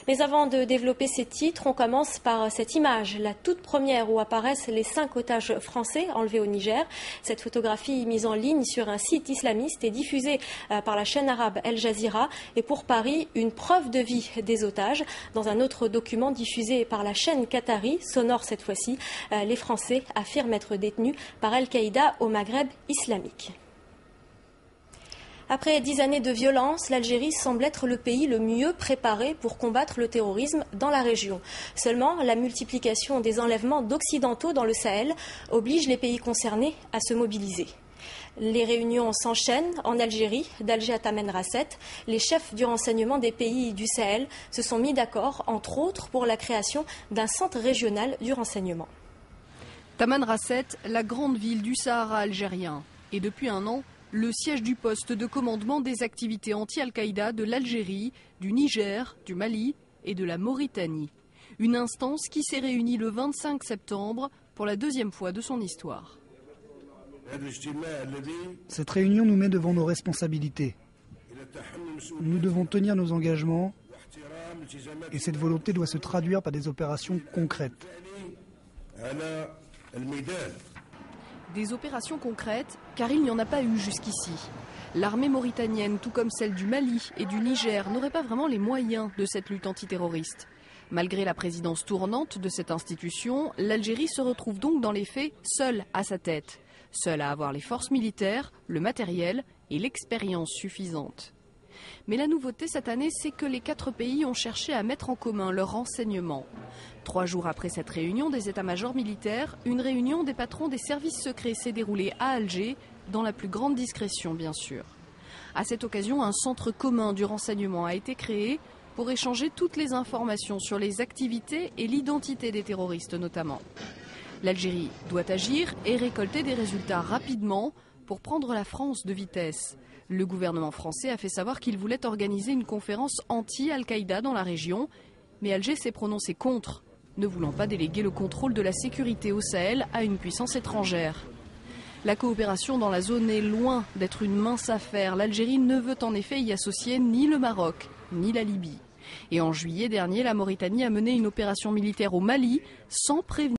Mais avant de développer ces titres, on commence par cette image, la toute première où apparaissent les 5 otages français enlevés au Niger. Cette photographie mise en ligne sur un site islamiste est diffusée par la chaîne arabe El Jazeera et pour Paris, une preuve de vie des otages. Dans un autre document diffusé par la chaîne qatari, sonore cette fois-ci, les Français affirment être détenus par Al-Qaïda au Maghreb islamique. Après 10 années de violence, l'Algérie semble être le pays le mieux préparé pour combattre le terrorisme dans la région. Seulement, la multiplication des enlèvements d'Occidentaux dans le Sahel oblige les pays concernés à se mobiliser. Les réunions s'enchaînent en Algérie, d'Alger à Tamen Rasset. Les chefs du renseignement des pays du Sahel se sont mis d'accord, entre autres, pour la création d'un centre régional du renseignement. Tamen Rasset, la grande ville du Sahara algérien. Et depuis un an, le siège du poste de commandement des activités anti-Al-Qaïda de l'Algérie, du Niger, du Mali et de la Mauritanie. Une instance qui s'est réunie le 25 septembre pour la deuxième fois de son histoire. Cette réunion nous met devant nos responsabilités. Nous devons tenir nos engagements et cette volonté doit se traduire par des opérations concrètes. Des opérations concrètes, car il n'y en a pas eu jusqu'ici. L'armée mauritanienne, tout comme celle du Mali et du Niger, n'aurait pas vraiment les moyens de cette lutte antiterroriste. Malgré la présidence tournante de cette institution, l'Algérie se retrouve donc dans les faits seule à sa tête. Seule à avoir les forces militaires, le matériel et l'expérience suffisante. Mais la nouveauté cette année, c'est que les 4 pays ont cherché à mettre en commun leurs renseignements. 3 jours après cette réunion des états-majors militaires, une réunion des patrons des services secrets s'est déroulée à Alger, dans la plus grande discrétion bien sûr. À cette occasion, un centre commun du renseignement a été créé pour échanger toutes les informations sur les activités et l'identité des terroristes notamment. L'Algérie doit agir et récolter des résultats rapidement pour prendre la France de vitesse. Le gouvernement français a fait savoir qu'il voulait organiser une conférence anti-Al-Qaïda dans la région, mais Alger s'est prononcé contre, ne voulant pas déléguer le contrôle de la sécurité au Sahel à une puissance étrangère. La coopération dans la zone est loin d'être une mince affaire. L'Algérie ne veut en effet y associer ni le Maroc, ni la Libye. Et en juillet dernier, la Mauritanie a mené une opération militaire au Mali sans prévenir